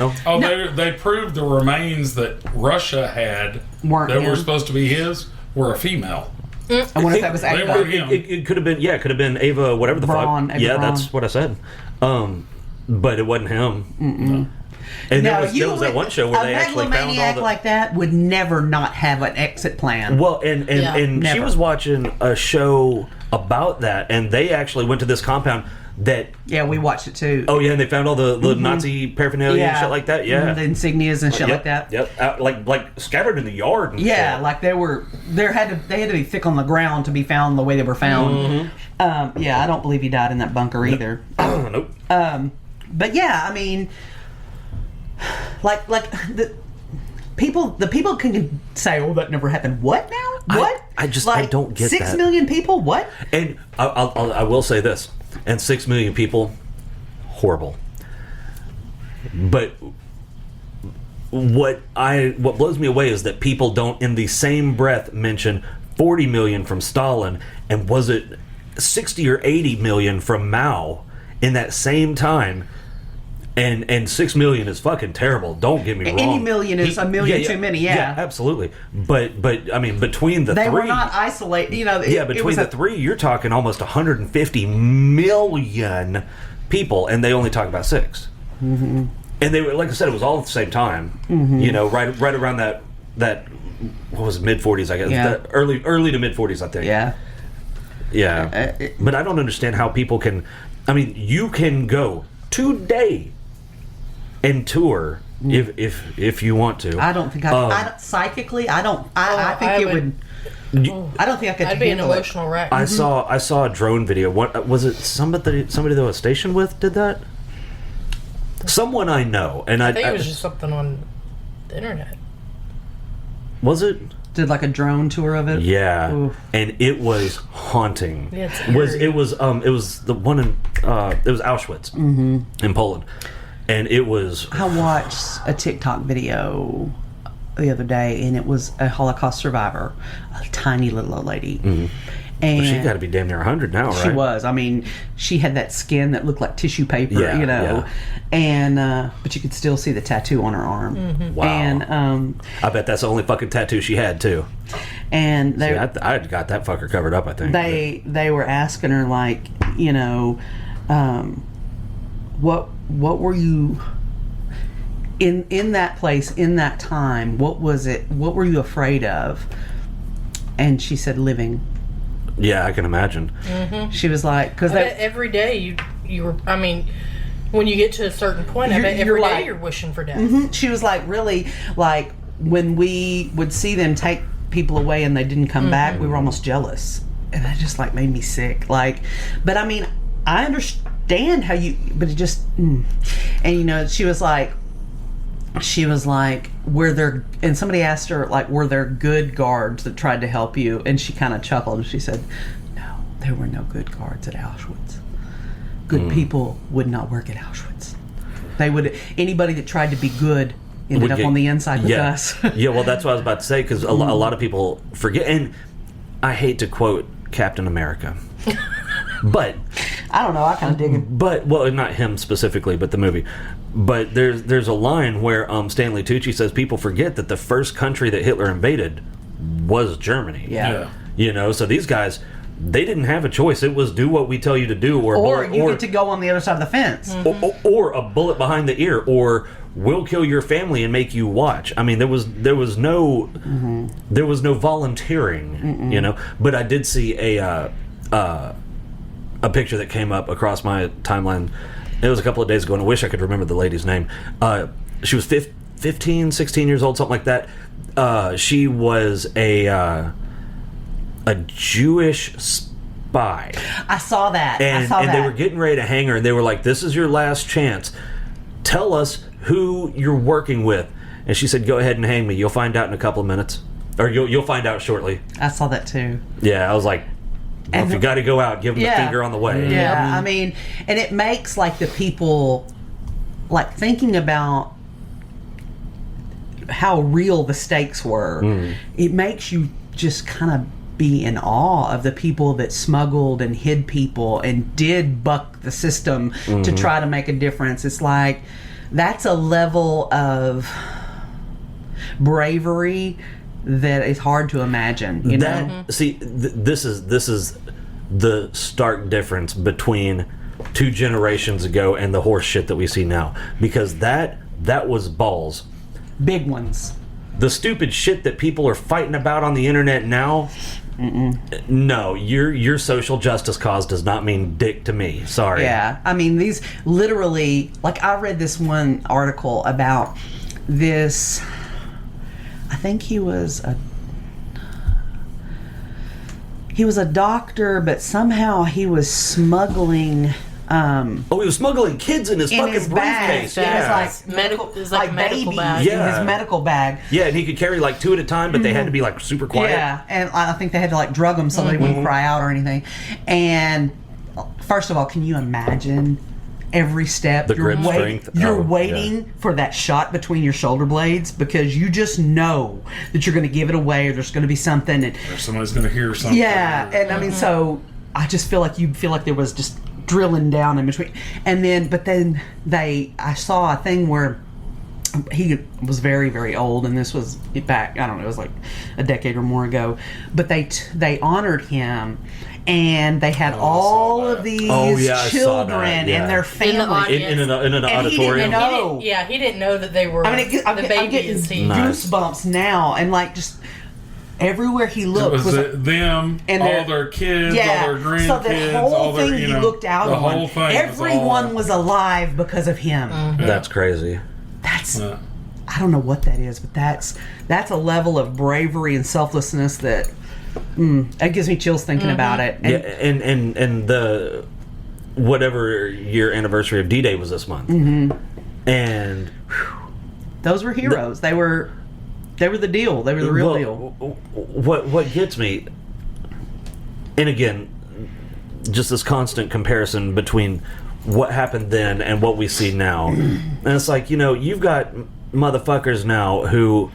Oh, they proved the remains that Russia had were supposed to be his were a female. I wonder if that was Ava. It could have been, it could have been Ava, whatever the Braun, fuck. Ava Braun. That's what I said. But it wasn't him. No. And there was that one show where they actually found all the... like that would never not have an exit plan. Well, and she was watching a show about that, and they actually went to this compound that... Yeah, we watched it too. Oh, yeah, and they found all the Nazi paraphernalia and shit like that, the insignias and shit like that. Yep, like scattered in the yard and shit. Like they had to be thick on the ground to be found the way they were found. I don't believe he died in that bunker either. Nope. But yeah, I mean... Like the people can say, "Oh, that never happened." What now? What? I don't get 6 million people. What? And I will say this: and 6 million people, horrible. But what blows me away is that people don't, in the same breath, mention 40 million from Stalin, and was it 60 or 80 million from Mao in that same time. And 6 million is fucking terrible. Don't get me wrong. Any million is a million too many. Yeah, absolutely. But I mean, between the three, they were not isolated. Between the three, you're talking almost 150 million people, and they only talk about 6. Mm-hmm. And they were, like I said, it was all at the same time. Mm-hmm. Right around that what was it, mid-40s, I guess. Yeah. Early to mid-40s, I think. Yeah. But I don't understand how people can. I mean, you can go today and tour if you want to. I don't think psychically. I don't. I think it would. I don't think I could. I'd be an emotional wreck. I saw a drone video. What was it? Somebody that I was stationed with did that. Someone I know, and I think it was just something on the internet. Was it? Did like a drone tour of it? Yeah. Oof. And it was haunting. Yeah, it was the one in it was Auschwitz in Poland. And it was... I watched a TikTok video the other day, and it was a Holocaust survivor, a tiny little old lady. Mm-hmm. And she got to be damn near 100 now, right? She was. I mean, she had that skin that looked like tissue paper, and but you could still see the tattoo on her arm. Mm-hmm. Wow. And I bet that's the only fucking tattoo she had too. And they, I got that fucker covered up, I think. They were asking her, like, what were you in that place, in that time? What was it? What were you afraid of? And she said, living. Yeah, I can imagine. Mm-hmm. She was like, because every day you were. I mean, when you get to a certain point, I bet every day you're wishing for death. Mm-hmm. She was like, really, like when we would see them take people away and they didn't come back, we were almost jealous, and that just like made me sick. Like, but I mean, I understand how you, but it just, and she was like, were there, and somebody asked her, like, were there good guards that tried to help you? And she kind of chuckled and she said, no, there were no good guards at Auschwitz. Good people would not work at Auschwitz. Anybody that tried to be good ended up on the inside with us. Yeah, well, that's what I was about to say, because a lot of people forget, and I hate to quote Captain America, but... I don't know, I kind of dig him. But, well, not him specifically, but the movie. But there's a line where Stanley Tucci says people forget that the first country that Hitler invaded was Germany. Yeah. So these guys, they didn't have a choice. It was do what we tell you to do, or you get to go on the other side of the fence. Or a bullet behind the ear, or we'll kill your family and make you watch. I mean, there was no volunteering, But I did see a picture that came up across my timeline. It was a couple of days ago, and I wish I could remember the lady's name. She was 15, 16 years old, something like that. She was a Jewish spy. I saw that. And they were getting ready to hang her, and they were like, this is your last chance. Tell us who you're working with. And she said, go ahead and hang me. You'll find out in a couple of minutes. Or you'll find out shortly. I saw that too. Yeah, I was like, well, if you got to go out, give them the finger on the way. Yeah, I mean, and it makes like the people, like thinking about how real the stakes were. It makes you just kind of be in awe of the people that smuggled and hid people and did buck the system to try to make a difference. It's like, that's a level of bravery that is hard to imagine. You know? See, this is the stark difference between 2 generations ago and the horse shit that we see now. Because that was balls. Big ones. The stupid shit that people are fighting about on the internet now. No, your social justice cause does not mean dick to me. Sorry. Yeah, I mean, these literally, like, I read this one article about this. I think he was a doctor, but somehow he was smuggling. He was smuggling kids in his fucking Bag. briefcase. Yeah, It was like medical babies bag. in his medical bag. Yeah, and he could carry like 2 at a time, but they had to be like super quiet. Yeah, and I think they had to like drug them so they wouldn't cry out or anything. And first of all, can you imagine every step The grip strength. you're Oh, waiting for that shot between your shoulder blades because you just know that you're going to give it away or there's going to be something. And Or somebody's going to hear something. yeah, and I mean, so I just feel like there was just drilling down in between. And then, but then I saw a thing where he was very, very old, and this was back, I don't know, it was like a decade or more ago, but they honored him, and they had all of these children and their families in an auditorium. He didn't know that they were I'm the babies. goosebumps now, and like just everywhere he looked It was them, and all their kids, all their grandkids. So the whole all their, thing he looked out the on. whole thing Everyone was alive because of him. That's crazy. That's I don't know what that is, but that's a level of bravery and selflessness that that gives me chills thinking about it. And, and the whatever year anniversary of D-Day was this month, and those were heroes. They were the deal. They were the real deal. What gets me, and again, just this constant comparison between what happened then and what we see now. And it's like, you've got motherfuckers now who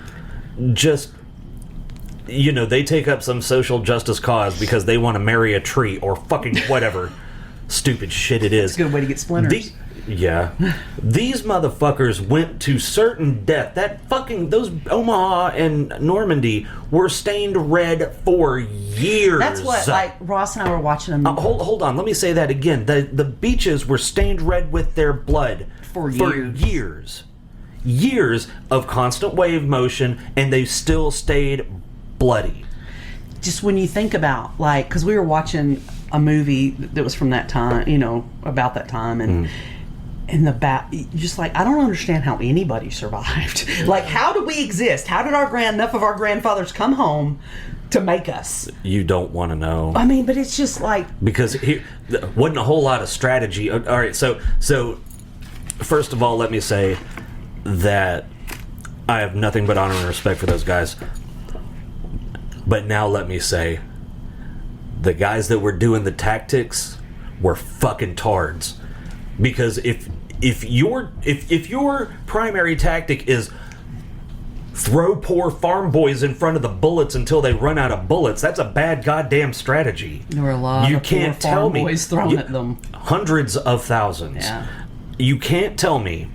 just, they take up some social justice cause because they want to marry a tree or fucking whatever stupid shit it is. It's a good way to get splinters. These motherfuckers went to certain death. Those Omaha and Normandy were stained red for years. That's what, like, Ross and I were watching them. Hold on, let me say that again. The beaches were stained red with their blood for years. Years of constant wave motion, and they still stayed bloody. Just when you think about, like, because we were watching a movie that was from that time, about that time, and just like, I don't understand how anybody survived. Like, how do we exist? How did enough of our grandfathers come home to make us? You don't want to know. I mean, but it's just like, because here wasn't a whole lot of strategy. All right, so first of all, let me say that I have nothing but honor and respect for those guys. But now let me say, the guys that were doing the tactics were fucking tards. Because if your primary tactic is throw poor farm boys in front of the bullets until they run out of bullets, that's a bad goddamn strategy. There were a lot of poor farm boys thrown at them. Hundreds of thousands. Yeah. You can't tell me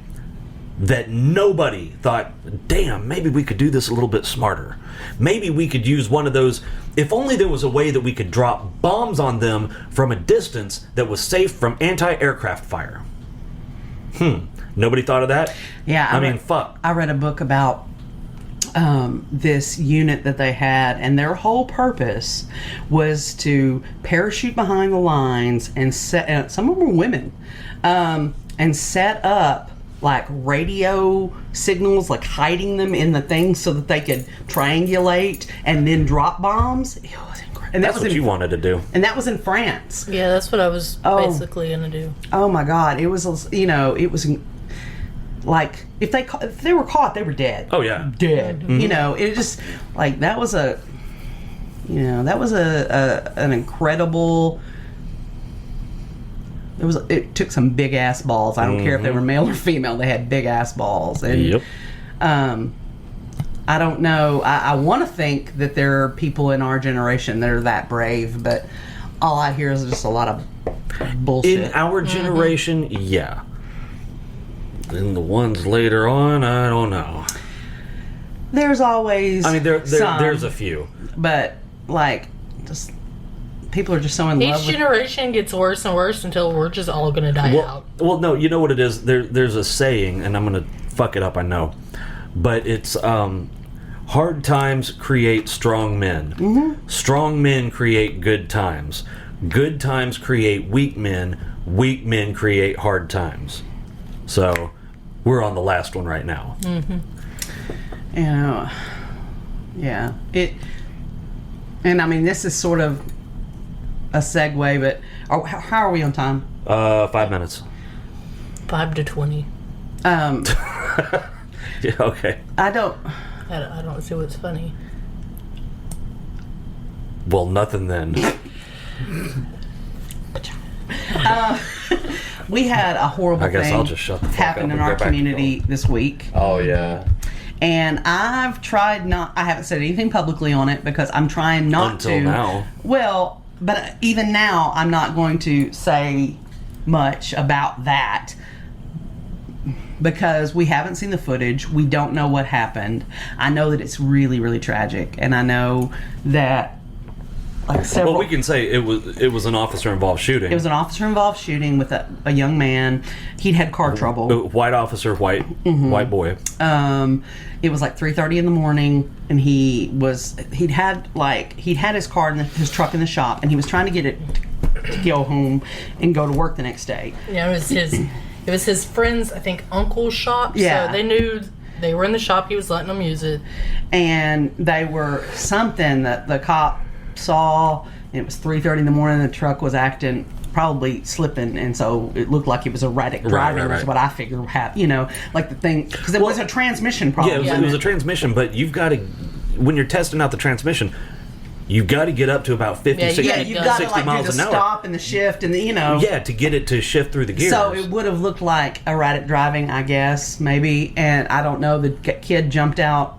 that nobody thought, damn, maybe we could do this a little bit smarter. Maybe we could use one of those, if only there was a way that we could drop bombs on them from a distance that was safe from anti-aircraft fire. Nobody thought of that? Yeah. I mean, fuck. I read a book about this unit that they had, and their whole purpose was to parachute behind the lines and set, some of them were women, and set up like radio signals, like hiding them in the thing so that they could triangulate and then drop bombs. It was incredible. And that's what you wanted to do. And that was in France. Yeah, that's what I was basically going to do. Oh my God. It was, it was like, if they were caught, they were dead. Oh yeah. Dead. Mm-hmm. It just, like, that was an incredible... It took some big ass balls. I don't care if they were male or female. They had big ass balls. And, yep. I don't know. I want to think that there are people in our generation that are that brave, but all I hear is just a lot of bullshit. In our generation, yeah. And the ones later on, I don't know. There's always. I mean, some, there's a few, but like, just people are just so in love. Each generation gets worse and worse until we're just all gonna die out. Well, no, you know what it is. There's a saying, and I'm gonna fuck it up. I know, but it's hard times create strong men. Mm-hmm. Strong men create good times. Good times create weak men. Weak men create hard times. So, we're on the last one right now. Mm-hmm. You know, yeah. And I mean, this is sort of a segue, but how are we on time? 5 minutes. 5 to 20. Yeah, okay. I don't see what's funny. Well, nothing then. We had a horrible I guess thing I'll just shut the fuck happen up in and our go back community this week. Oh, yeah. And I've tried I haven't said anything publicly on it because I'm trying not to. Until now. Well, but even now, I'm not going to say much about that because we haven't seen the footage. We don't know what happened. I know that it's really, really tragic. And I know that well, we can say it was an officer-involved shooting. It was an officer-involved shooting with a young man. He'd had car trouble. White officer, white boy. It was like 3:30 in the morning, and he'd had his car in his truck in the shop, and he was trying to get it to go home and go to work the next day. Yeah, it was his friend's, I think, uncle's shop. Yeah. So they knew they were in the shop. He was letting them use it, and they were something that the cop saw. It was 3:30 in the morning. The truck was acting, probably slipping, and so it looked like it was erratic driving. Right. Is what I figured happened. Like the thing, because it was a transmission problem. Yeah, it was a transmission. But you've got to, when you're testing out the transmission, you've got to get up to about 50, 60, you've got 60 to miles do the an hour. Stop and the shift and the to get it to shift through the gears. So it would have looked like erratic driving, I guess, maybe. And I don't know. The kid jumped out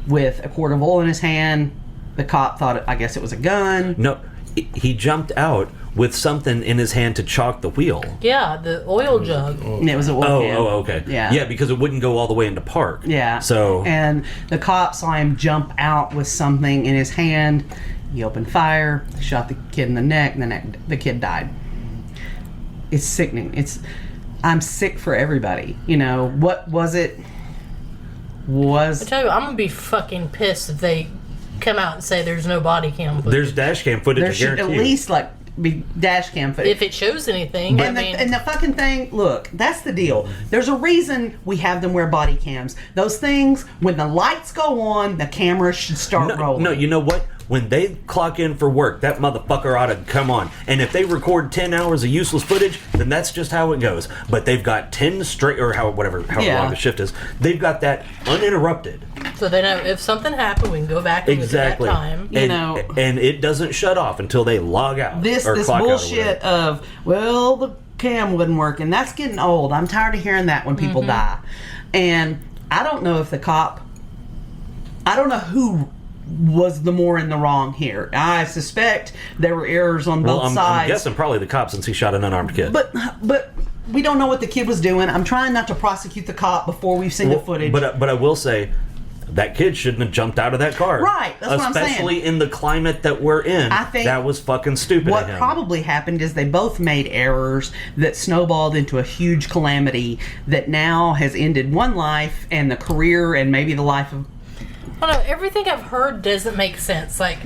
with a quart of oil in his hand. The cop thought, I guess it was a gun. No, he jumped out with something in his hand to chalk the wheel. Yeah, the oil jug. And it was an oil can. Oh, okay. Yeah, because it wouldn't go all the way into park. Yeah. So and the cop saw him jump out with something in his hand. He opened fire, shot the kid in the neck, and the kid died. It's sickening. I'm sick for everybody. What was it? I tell you, I'm gonna be fucking pissed if they come out and say there's no body cam footage. There's dash cam footage. There should at least be dash cam footage if it shows anything. And the fucking thing, look, that's the deal. There's a reason we have them wear body cams. Those things, when the lights go on, the camera should start rolling. No, you know what? When they clock in for work, that motherfucker ought to come on. And if they record 10 hours of useless footage, then that's just how it goes. But they've got 10 straight, or however long the shift is, they've got that uninterrupted. So they know if something happened, we can go back and look at that time. And it doesn't shut off until they log out. This bullshit of, well, the cam wouldn't work, and that's getting old. I'm tired of hearing that when people die. And I don't know if I don't know who was the more in the wrong here. I suspect there were errors on both sides. I'm guessing probably the cop, since he shot an unarmed kid. But we don't know what the kid was doing. I'm trying not to prosecute the cop before we've seen the footage. But I will say, that kid shouldn't have jumped out of that car. Right, that's what I'm saying. Especially in the climate that we're in. I think that was fucking stupid. What probably happened is they both made errors that snowballed into a huge calamity that now has ended one life and the career and maybe the life of... I don't know, everything I've heard doesn't make sense. Like,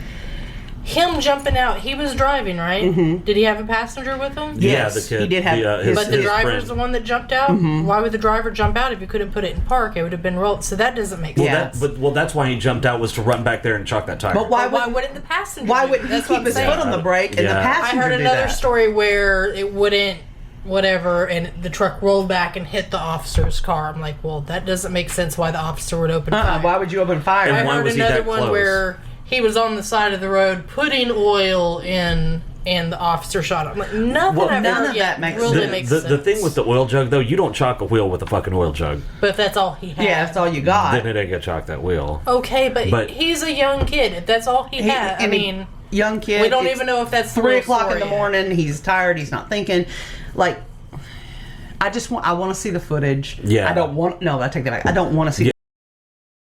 him jumping out, he was driving, right? Mm-hmm. Did he have a passenger with him? Yes, the kid. He did have but the driver's friend. the one that jumped out? Mm-hmm. Why would the driver jump out if you couldn't put it in park? It would have been rolled. So that doesn't make sense. That's why he jumped out, was to run back there and chalk that tire. But why wouldn't the passenger Why wouldn't he keep his foot on the brake and the passenger I heard do another that? story where it wouldn't... whatever, and the truck rolled back and hit the officer's car. I'm like, well, that doesn't make sense why the officer would open fire. Why would you open fire? And I why heard was he another that one close? where he was on the side of the road putting oil in, and the officer shot him. I'm like, none of that makes sense. The thing with the oil jug, though, you don't chalk a wheel with a fucking oil jug. But if that's all he had. Yeah, that's all you got. Then it ain't gonna chalk that wheel. Okay, but he's a young kid. If that's all he had, I mean... Young kid. We don't even know if that's 3 o'clock in the morning. He's tired. He's not thinking. Like... I want to see the footage. Yeah. I take that back. I don't want to see